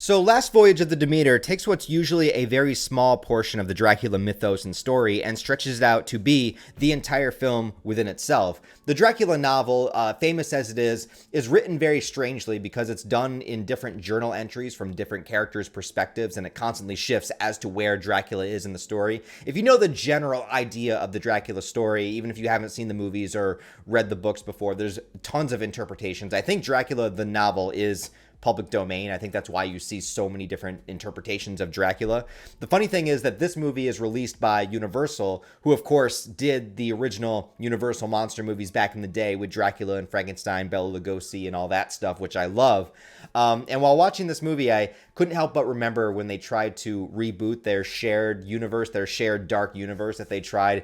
So, Last Voyage of the Demeter takes what's usually a very small portion of the Dracula mythos and story and stretches it out to be the entire film within itself. The Dracula novel, famous as it is written very strangely because it's done in different journal entries from different characters' perspectives, and it constantly shifts as to where Dracula is in the story. If you know the general idea of the Dracula story, even if you haven't seen the movies or read the books before, there's tons of interpretations. I think Dracula, the novel, is public domain. I think that's why you see so many different interpretations of Dracula. The funny thing is that this movie is released by Universal, who of course did the original Universal monster movies back in the day with Dracula and Frankenstein, Bela Lugosi, and all that stuff, which I love. And while watching this movie, I couldn't help but remember when they tried to reboot their shared universe, their shared dark universe that they tried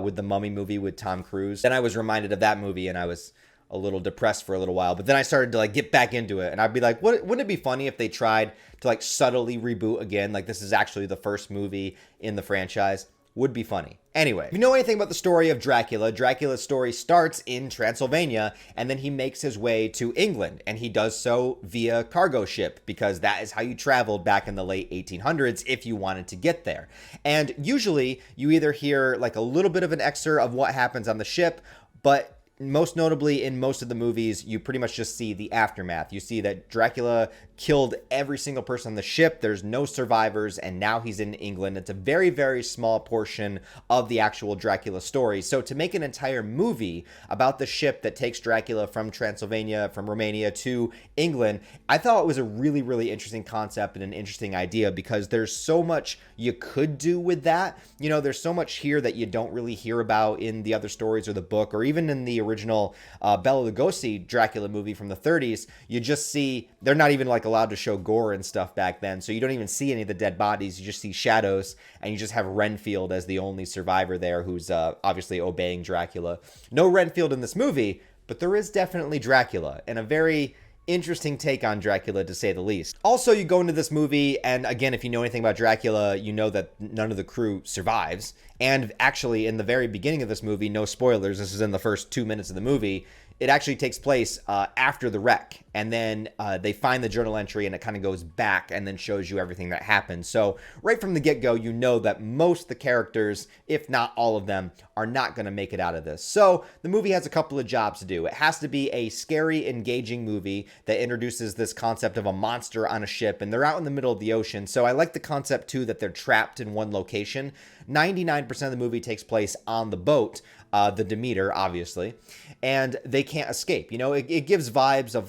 with the Mummy movie with Tom Cruise. Then I was reminded of that movie, and I was a little depressed for a little while, but then I started to get back into it, and I'd be like, wouldn't it be funny if they tried to subtly reboot again? Like, this is actually the first movie in the franchise. Would be funny. Anyway, if you know anything about the story of Dracula, Dracula's story starts in Transylvania, and then he makes his way to England, and he does so via cargo ship, because that is how you traveled back in the late 1800s if you wanted to get there. And usually, you either hear a little bit of an excerpt of what happens on the ship, but most notably in most of the movies, you pretty much just see the aftermath. You see that Dracula killed every single person on the ship. There's no survivors, and now he's in England. It's a very, very small portion of the actual Dracula story. So to make an entire movie about the ship that takes Dracula from Transylvania, from Romania to England, I thought it was a really, really interesting concept and an interesting idea, because there's so much you could do with that. You know, there's so much here that you don't really hear about in the other stories or the book, or even in the original Bela Lugosi Dracula movie from the 30s. You just see, they're not even allowed to show gore and stuff back then, so you don't even see any of the dead bodies. You just see shadows, and you just have Renfield as the only survivor there, who's obviously obeying Dracula. No Renfield in this movie, but there is definitely Dracula, and a very interesting take on Dracula, to say the least. Also, you go into this movie, and again, if you know anything about Dracula, you know that none of the crew survives. And actually, in the very beginning of this movie, no spoilers, this is in the first 2 minutes of the movie, it actually takes place after the wreck, and then they find the journal entry, and it kind of goes back and then shows you everything that happened. So right from the get-go, you know that most of the characters, if not all of them, are not going to make it out of this. So the movie has a couple of jobs to do. It has to be a scary, engaging movie that introduces this concept of a monster on a ship, and they're out in the middle of the ocean. So I like the concept, too, that they're trapped in one location. 99% of the movie takes place on the boat, the Demeter, obviously, and they can't escape. You know, it gives vibes of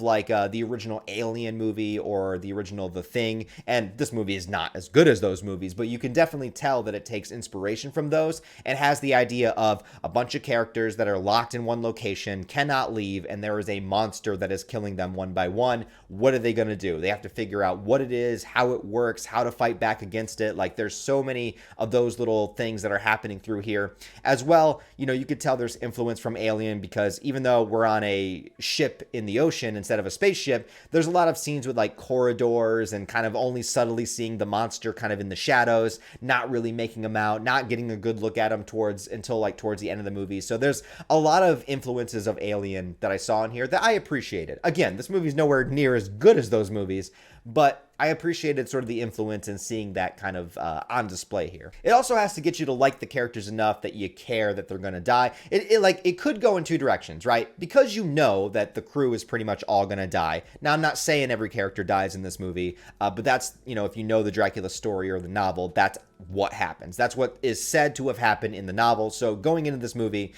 the original Alien movie or the original The Thing, and this movie is not as good as those movies, but you can definitely tell that it takes inspiration from those and has the idea of a bunch of characters that are locked in one location, cannot leave, and there is a monster that is killing them one by one. What are they going to do? They have to figure out what it is, how it works, how to fight back against it. There's so many of those little things that are happening through here. As well, you know, you could tell there's influence from Alien, because even though we're on a ship in the ocean instead of a spaceship, there's a lot of scenes with corridors and kind of only subtly seeing the monster kind of in the shadows, not really making him out, not getting a good look at him until towards the end of the movie. So there's a lot of influences of Alien that I saw in here that I appreciated. Again, this movie's nowhere near as good as those movies, but I appreciated sort of the influence and seeing that kind of on display here. It also has to get you to like the characters enough that you care that they're going to die. It could go in two directions, right? Because you know that the crew is pretty much all going to die. Now, I'm not saying every character dies in this movie, but that's, you know, if you know the Dracula story or the novel, that's what happens. That's what is said to have happened in the novel. So going into this movie,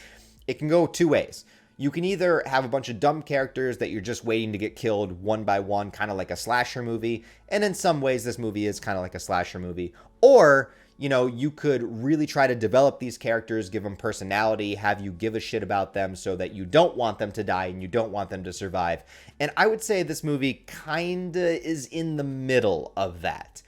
it can go two ways. You can either have a bunch of dumb characters that you're just waiting to get killed one by one, kind of like a slasher movie. And in some ways, this movie is kind of like a slasher movie. Or, you know, you could really try to develop these characters, give them personality, have you give a shit about them so that you don't want them to die and you don't want them to survive. And I would say this movie kind of is in the middle of that.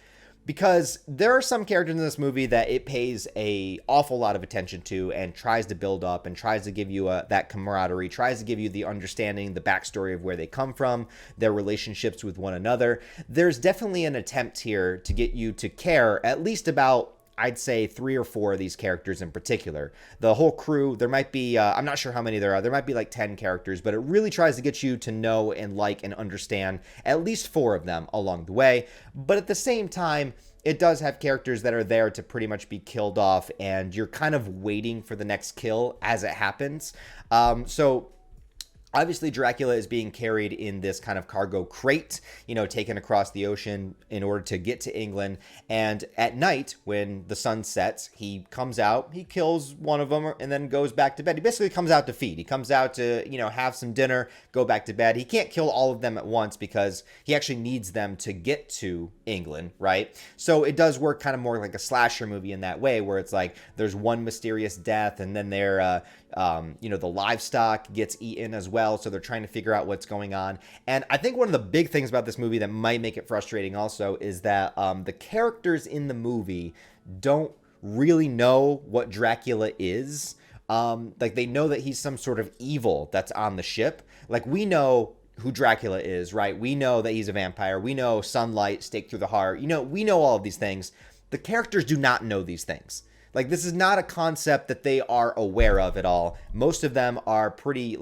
Because there are some characters in this movie that it pays a awful lot of attention to and tries to build up and tries to give you that camaraderie, tries to give you the understanding, the backstory of where they come from, their relationships with one another. There's definitely an attempt here to get you to care at least about I'd say 3 or 4 of these characters in particular. The whole crew, there might be, I'm not sure how many there are. There might be like 10 characters, but it really tries to get you to know and like and understand at least 4 of them along the way. But at the same time, it does have characters that are there to pretty much be killed off, and you're kind of waiting for the next kill as it happens. So obviously, Dracula is being carried in this kind of cargo crate, taken across the ocean in order to get to England. And at night, when the sun sets, he comes out, he kills one of them, and then goes back to bed. He basically comes out to feed. He comes out to, have some dinner, go back to bed. He can't kill all of them at once because he actually needs them to get to England, right? So it does work kind of more like a slasher movie in that way, where it's like there's one mysterious death, and then the livestock gets eaten as well. So they're trying to figure out what's going on. And I think one of the big things about this movie that might make it frustrating also is that the characters in the movie don't really know what Dracula is. Like, they know that he's some sort of evil that's on the ship. Like, we know who Dracula is, right? We know that he's a vampire. We know sunlight, stake through the heart. We know all of these things. The characters do not know these things. Like, this is not a concept that they are aware of at all. Most of them are pretty,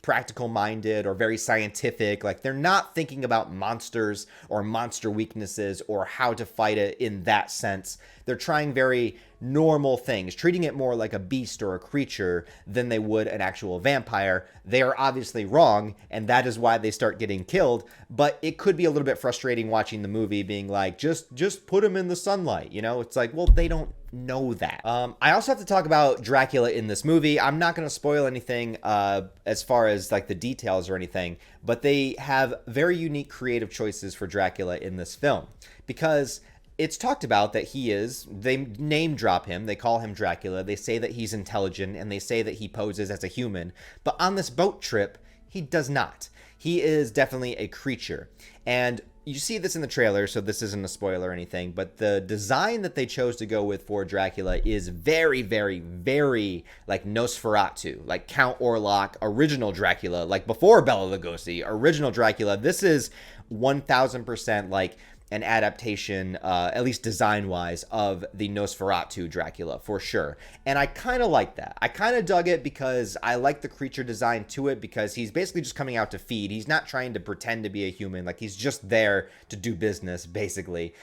practical minded or very scientific. Like, they're not thinking about monsters or monster weaknesses or how to fight it in that sense. They're trying very normal things, treating it more like a beast or a creature than they would an actual vampire. They are obviously wrong, and that is why they start getting killed. But it could be a little bit frustrating watching the movie being like, just put him in the sunlight. It's like, well, they don't know that. I also have to talk about Dracula in this movie. I'm not going to spoil anything as far as like the details or anything, but they have very unique creative choices for Dracula in this film, because it's talked about that they name drop him, they call him Dracula, they say that he's intelligent, and they say that he poses as a human. But on this boat trip, he does not. He is definitely a creature. And you see this in the trailer, so this isn't a spoiler or anything, but the design that they chose to go with for Dracula is very, very, very like Nosferatu, like Count Orlok, original Dracula, like before Bela Lugosi, original Dracula. This is 1000% like an adaptation, at least design-wise, of the Nosferatu Dracula, for sure. And I kind of like that. I kind of dug it because I like the creature design to it, because he's basically just coming out to feed. He's not trying to pretend to be a human. Like, he's just there to do business, basically.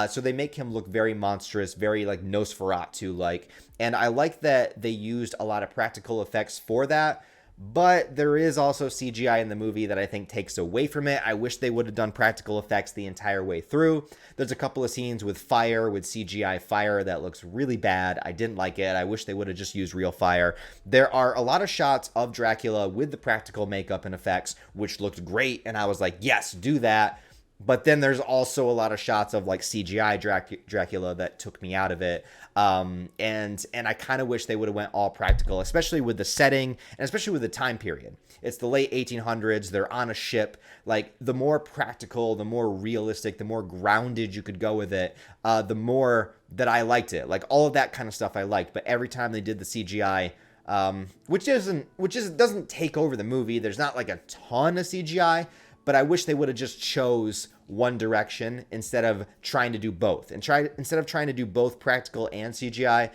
So they make him look very monstrous, very, like, Nosferatu-like. And I like that they used a lot of practical effects for that. But there is also CGI in the movie that I think takes away from it. I wish they would have done practical effects the entire way through. There's a couple of scenes with CGI fire that looks really bad. I didn't like it. I wish they would have just used real fire. There are a lot of shots of Dracula with the practical makeup and effects, which looked great. And I was like, yes, do that. But then there's also a lot of shots of like CGI Dracula that took me out of it. And I kind of wish they would have went all practical, especially with the setting and especially with the time period. It's the late 1800s. They're on a ship. Like, the more practical, the more realistic, the more grounded you could go with it, the more that I liked it. Like, all of that kind of stuff I liked. But every time they did the CGI, which doesn't take over the movie. There's not like a ton of CGI. But I wish they would have just chose one direction instead of trying to do both. Instead of trying to do both practical and CGI,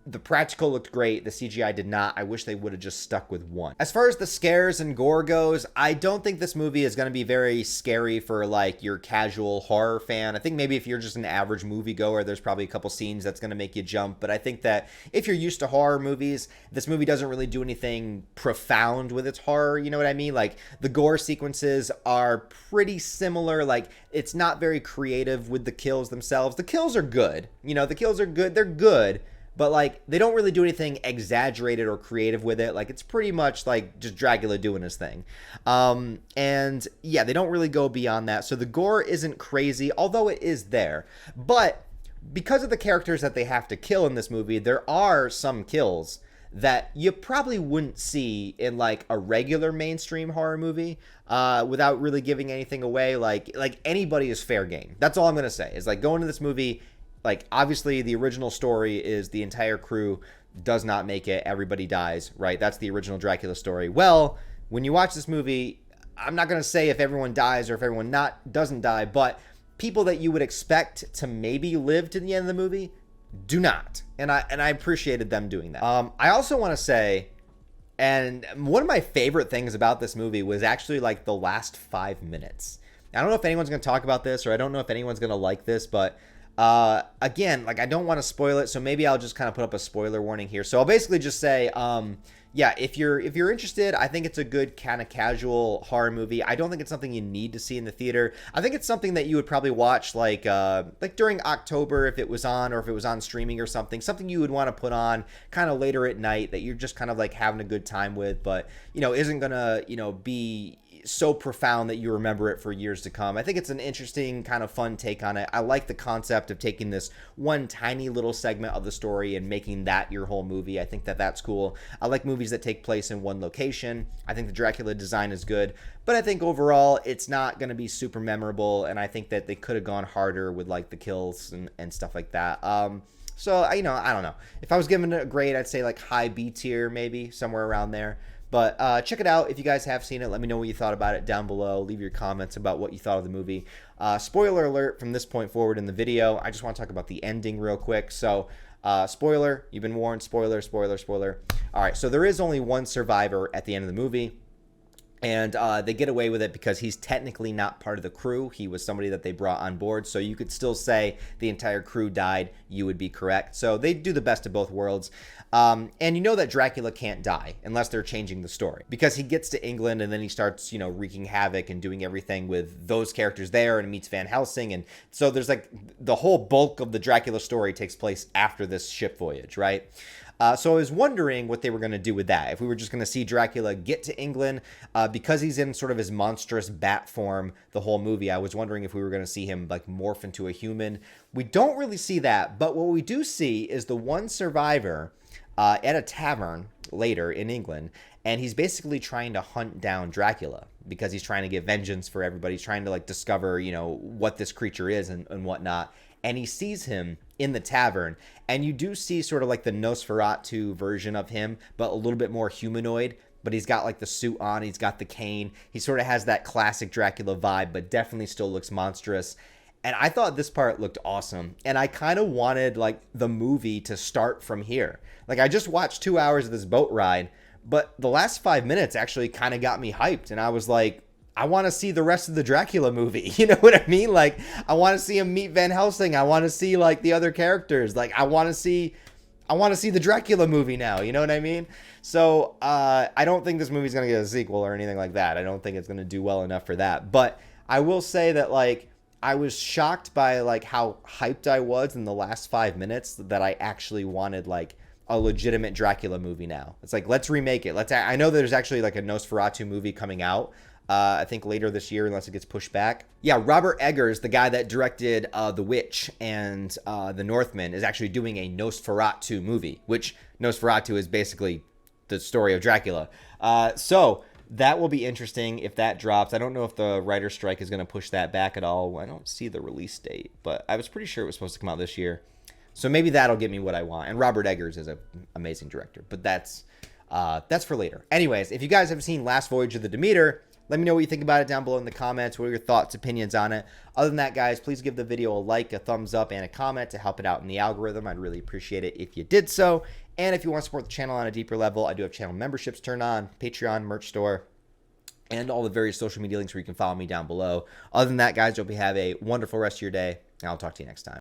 the practical looked great. The CGI did not. I wish they would have just stuck with one. As far as the scares and gore goes, I don't think this movie is going to be very scary for like your casual horror fan. I think maybe if you're just an average moviegoer, there's probably a couple scenes that's going to make you jump. But I think that if you're used to horror movies, this movie doesn't really do anything profound with its horror. You know what I mean? Like, the gore sequences are pretty similar. Like, it's not very creative with the kills themselves. The kills are good. The kills are good. They're good. But, like, they don't really do anything exaggerated or creative with it. Like, it's pretty much, like, just Dracula doing his thing. And, yeah, they don't really go beyond that. So the gore isn't crazy, although it is there. But because of the characters that they have to kill in this movie, there are some kills that you probably wouldn't see in, like, a regular mainstream horror movie without really giving anything away. Like anybody is fair game. That's all I'm going to say. Is, like, going to this movie... Like, obviously, the original story is the entire crew does not make it. Everybody dies, right? That's the original Dracula story. Well, when you watch this movie, I'm not going to say if everyone dies or if everyone doesn't die, but people that you would expect to maybe live to the end of the movie do not. And I appreciated them doing that. I also want to say, and one of my favorite things about this movie was actually like the last 5 minutes. I don't know if anyone's going to talk about this, or I don't know if anyone's going to like this, but again, like I don't want to spoil it, so maybe I'll just kind of put up a spoiler warning here. So I'll basically just say, yeah, if you're interested, I think it's a good kind of casual horror movie. I don't think it's something you need to see in the theater. I think it's something that you would probably watch like during October if it was on, or if it was on streaming or something. Something you would want to put on kind of later at night that you're just kind of like having a good time with, but isn't gonna be so profound that you remember it for years to come. I think it's an interesting kind of fun take on it. I like the concept of taking this one tiny little segment of the story and making that your whole movie. I think that that's cool. I like movies that take place in one location. I think the Dracula design is good, but I think overall it's not going to be super memorable, and I think that they could have gone harder with like the kills and stuff like that. So I don't know. If I was giving it a grade, I'd say like high B tier, maybe somewhere around there. But check it out. If you guys have seen it, let me know what you thought about it down below. Leave your comments about what you thought of the movie. Spoiler alert from this point forward in the video. I just want to talk about the ending real quick. So, spoiler, you've been warned. Spoiler, spoiler, spoiler. All right, so there is only one survivor at the end of the movie. And they get away with it because he's technically not part of the crew. He was somebody that they brought on board. So you could still say the entire crew died. You would be correct. So they do the best of both worlds. And you know that Dracula can't die unless they're changing the story. Because he gets to England and then he starts, wreaking havoc and doing everything with those characters there, and meets Van Helsing. And so there's like the whole bulk of the Dracula story takes place after this ship voyage, right? So I was wondering what they were going to do with that. If we were just going to see Dracula get to England, because he's in sort of his monstrous bat form the whole movie, I was wondering if we were going to see him like morph into a human. We don't really see that, but what we do see is the one survivor at a tavern later in England, and he's basically trying to hunt down Dracula because he's trying to get vengeance for everybody. He's trying to like discover, what this creature is and whatnot. And he sees him in the tavern, and you do see sort of like the Nosferatu version of him, but a little bit more humanoid. But he's got like the suit on, he's got the cane. He sort of has that classic Dracula vibe, but definitely still looks monstrous. And I thought this part looked awesome. And I kind of wanted like the movie to start from here. Like I just watched 2 hours of this boat ride, but the last 5 minutes actually kind of got me hyped. And I was like, I want to see the rest of the Dracula movie. You know what I mean? Like, I want to see him meet Van Helsing. I want to see like the other characters. Like, I want to see the Dracula movie now. You know what I mean? So, I don't think this movie's going to get a sequel or anything like that. I don't think it's going to do well enough for that. But I will say that like, I was shocked by like how hyped I was in the last 5 minutes that I actually wanted like a legitimate Dracula movie now. It's like, let's remake it. I know there's actually like a Nosferatu movie coming out. I think later this year, unless it gets pushed back. Yeah, Robert Eggers, the guy that directed The Witch and The Northman, is actually doing a Nosferatu movie, which Nosferatu is basically the story of Dracula. So that will be interesting if that drops. I don't know if the writer's strike is going to push that back at all. I don't see the release date, but I was pretty sure it was supposed to come out this year. So maybe that'll get me what I want. And Robert Eggers is an amazing director, but that's for later. Anyways, if you guys have seen Last Voyage of the Demeter, let me know what you think about it down below in the comments. What are your thoughts, opinions on it? Other than that, guys, please give the video a like, a thumbs up, and a comment to help it out in the algorithm. I'd really appreciate it if you did so. And if you want to support the channel on a deeper level, I do have channel memberships turned on, Patreon, merch store, and all the various social media links where you can follow me down below. Other than that, guys, hope you have a wonderful rest of your day, and I'll talk to you next time.